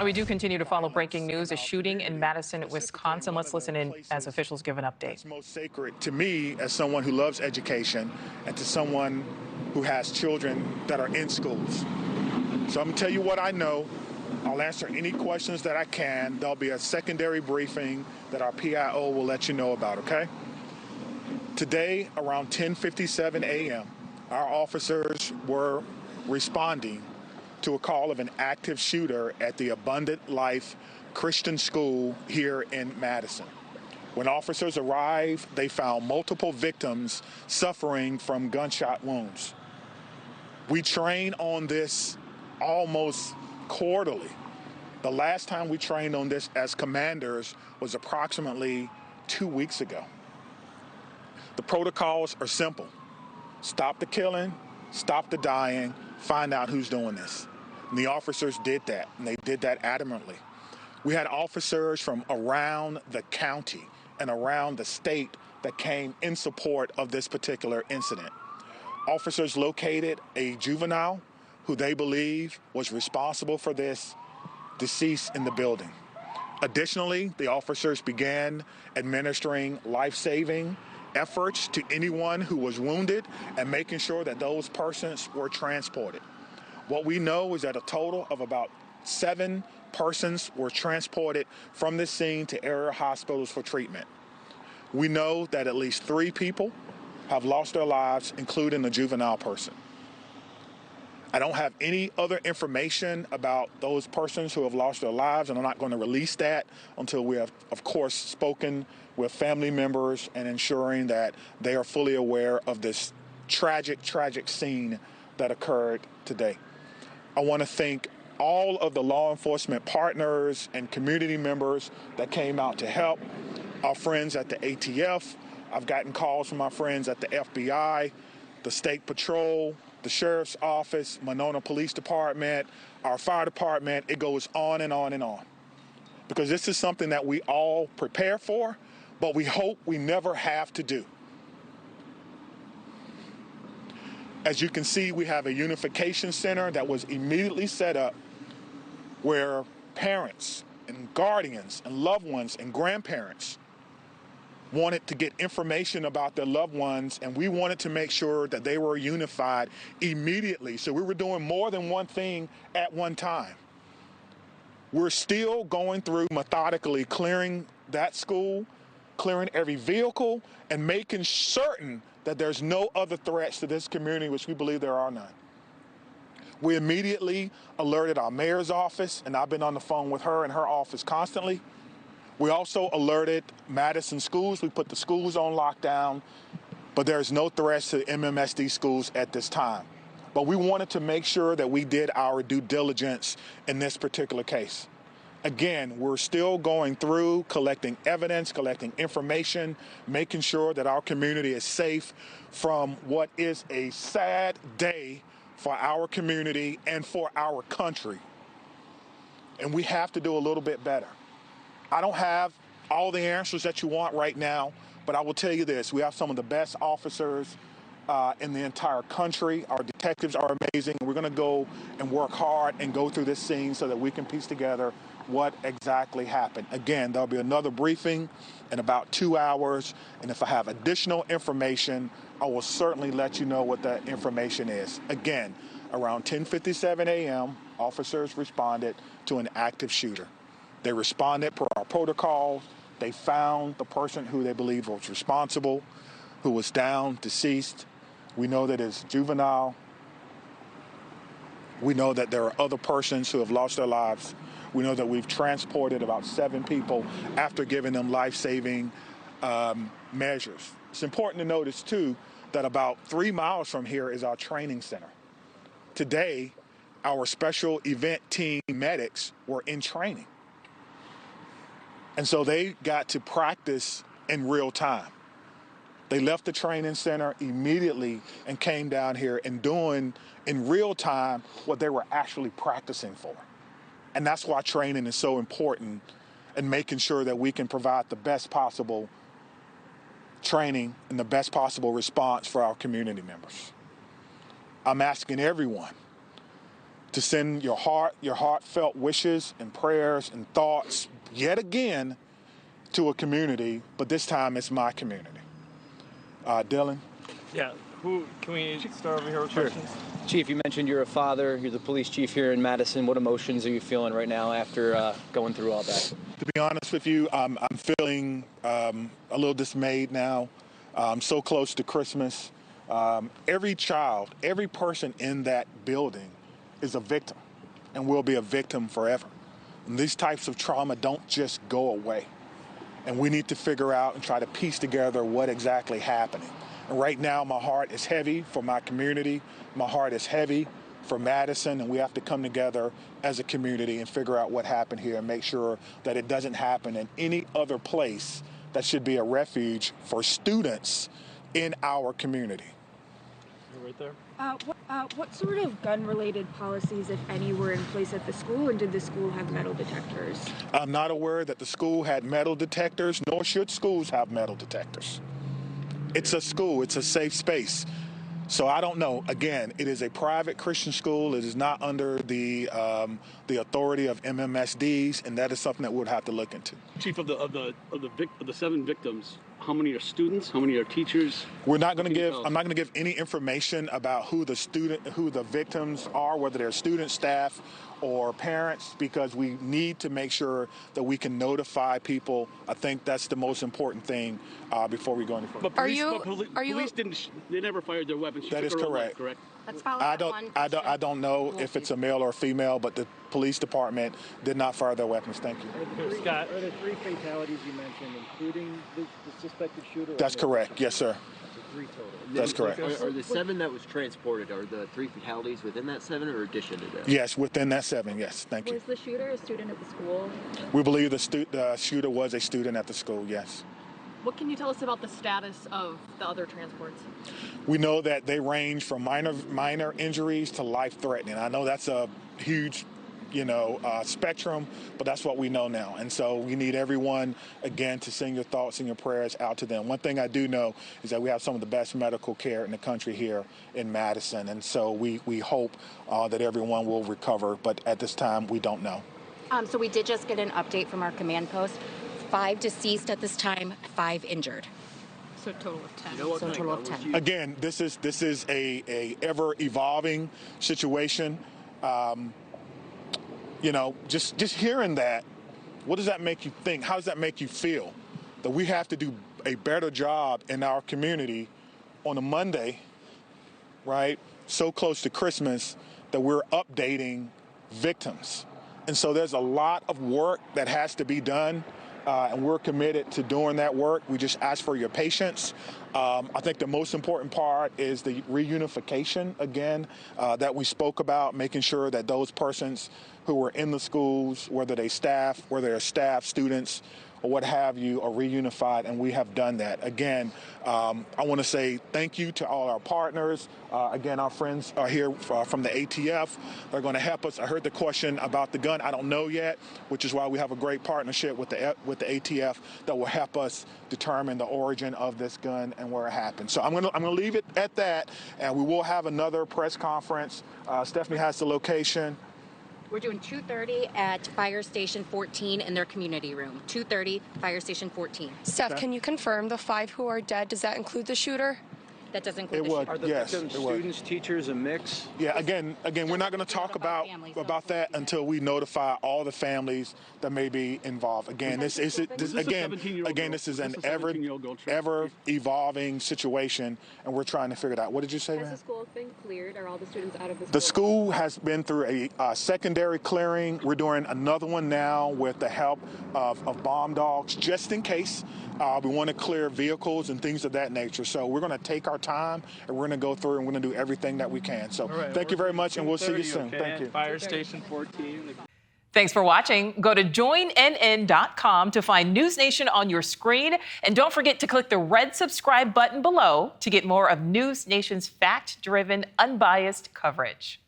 We do continue to follow breaking news, a shooting in Madison, Wisconsin. Let's listen in as officials give an update. It's most sacred to me as someone who loves education and to someone who has children that are in schools. So I'm going to tell you what I know. I'll answer any questions that I can. There'll be a secondary briefing that our PIO will let you know about, okay? Today, around 10:57 a.m., our officers were responding to a call of an active shooter at the Abundant Life Christian School here in Madison. When officers arrived, they found multiple victims suffering from gunshot wounds. We train on this almost quarterly. The last time we trained on this as commanders was approximately 2 weeks ago. The protocols are simple. Stop the killing, stop the dying, find out who's doing this. And the officers did that, and they did that adamantly. We had officers from around the county and around the state that came in support of this particular incident. Officers located a juvenile who they believe was responsible for this deceased in the building. Additionally, the officers began administering life-saving efforts to anyone who was wounded and making sure that those persons were transported. What we know is that a total of about 7 persons were transported from this scene to area hospitals for treatment. We know that at least 3 people have lost their lives, including a juvenile person. I don't have any other information about those persons who have lost their lives, and I'm not going to release that until we have, of course, spoken with family members and ensuring that they are fully aware of this tragic, tragic scene that occurred today. I want to thank all of the law enforcement partners and community members that came out to help, our friends at the ATF. I've gotten calls from my friends at the FBI, the State Patrol, the Sheriff's Office, Monona Police Department, our fire department. It goes on and on and on. Because this is something that we all prepare for, but we hope we never have to do. As you can see, we have a unification center that was immediately set up where parents and guardians and loved ones and grandparents wanted to get information about their loved ones, and we wanted to make sure that they were unified immediately. So we were doing more than one thing at one time. We're still going through methodically clearing that school, clearing every vehicle, and making certain that there's no other threats to this community, which we believe there are none. We immediately alerted our mayor's office, and I've been on the phone with her and her office constantly. We also alerted Madison schools. We put the schools on lockdown, but there's no threats to MMSD schools at this time. But we wanted to make sure that we did our due diligence in this particular case. Again, we're still going through collecting evidence, collecting information, making sure that our community is safe from what is a sad day for our community and for our country. And we have to do a little bit better. I don't have all the answers that you want right now, but I will tell you this. We have some of the best officers in the entire country. Our detectives are amazing. We're going to go and work hard and go through this scene so that we can piece together what exactly happened. Again, there'll be another briefing in about 2 hours, and if I have additional information, I will certainly let you know what that information is. Again, around 10:57 a.m., officers responded to an active shooter. They responded per our protocol. They found the person who they believe was responsible, who was down, deceased. We know that it's juvenile. We know that there are other persons who have lost their lives. We know that we've transported about 7 people after giving them life-saving measures. It's important to notice, too, that about 3 miles from here is our training center. Today, our special event team medics were in training. And so they got to practice in real time. They left the training center immediately and came down here and doing in real time what they were actually practicing for. And that's why training is so important, and making sure that we can provide the best possible training and the best possible response for our community members. I'm asking everyone to send your heartfelt wishes and prayers and thoughts yet again to a community, but this time it's my community. Dylan? Yeah, can we start over here with questions? Chief, you mentioned you're a father, you're the police chief here in Madison. What emotions are you feeling right now after going through all that? To be honest with you, I'm feeling a little dismayed now. I'm so close to Christmas. Every child, every person in that building is a victim and will be a victim forever. And these types of trauma don't just go away. And we need to figure out and try to piece together what exactly happening. And right now, my heart is heavy for my community. My heart is heavy for Madison, and we have to come together as a community and figure out what happened here and make sure that it doesn't happen in any other place that should be a refuge for students in our community. Right there. What sort of gun-related policies, if any, were in place at the school, and did the school have metal detectors? I'm not aware that the school had metal detectors, nor should schools have metal detectors. It's a school, it's a safe space. So I don't know. Again, it is a private Christian school. It is not under the authority of MMSDs, and that is something that we'll have to look into. Chief, of the 7 victims, how many are students? How many are teachers? I'm not going to give any information about who the victims are, whether they're students, staff, or parents, because we need to make sure that we can notify people. I think that's the most important thing before we go any further. But police they never fired their weapons. That is correct. Correct. Let's follow I don't know if it's a male or female, but the police department did not fire their weapons. Thank you. Scott. Are there 3 fatalities you mentioned, including the suspected shooter? That's correct. Yes, sir. 3 total. That's correct. Are the 7 that was transported, are the 3 fatalities within that 7 or addition to that? Yes, within that 7, yes. Thank you. Was the shooter a student at the school? We believe the shooter was a student at the school, yes. What can you tell us about the status of the other transports? We know that they range from minor injuries to life-threatening. I know that's a huge spectrum, but that's what we know now. And so we need everyone, again, to send your thoughts and your prayers out to them. One thing I do know is that we have some of the best medical care in the country here in Madison. And so we hope that everyone will recover, but at this time, we don't know. So we did just get an update from our command post. 5 deceased at this time, 5 injured. So a total of 10. So a total of 10. Again, this is a ever evolving situation. Just hearing that, what does that make you think? How does that make you feel? That we have to do a better job in our community on a Monday, right? So close to Christmas, that we're updating victims. And so there's a lot of work that has to be done. And we're committed to doing that work. We just ask for your patience. I think the most important part is the reunification, again, that we spoke about, making sure that those persons who were in the schools, whether they're staff, students, or what have you, are reunified, and we have done that. Again, I want to say thank you to all our partners. Again, our friends are here from the ATF. They're going to help us. I heard the question about the gun. I don't know yet, which is why we have a great partnership with the ATF that will help us determine the origin of this gun and where it happened. So I'm going to leave it at that, and we will have another press conference. Stephanie has the location. We're doing 2:30 at Fire Station 14 in their community room. 2:30, Fire Station 14. Steph, can you confirm the 5 who are dead? Does that include the shooter? That does include the shooter. Are the victims students, teachers, a mix? Yeah, again, we're not going to talk about that until we notify all the families that may be involved. Again, this is an ever evolving situation, and we're trying to figure it out. What did you say, man? Has the school been cleared? Are all the students out of the school? The school has been through a secondary clearing. We're doing another one now with the help of bomb dogs, just in case. We want to clear vehicles and things of that nature. So we're going to take our time, and we're going to go through, and we're going to do everything that we can. So thank you very much, and we'll see you soon. Okay? Thank you. Fire Station 14. Thanks for watching. Go to joinnn.com to find News Nation on your screen. And don't forget to click the red subscribe button below to get more of News Nation's fact-driven, unbiased coverage.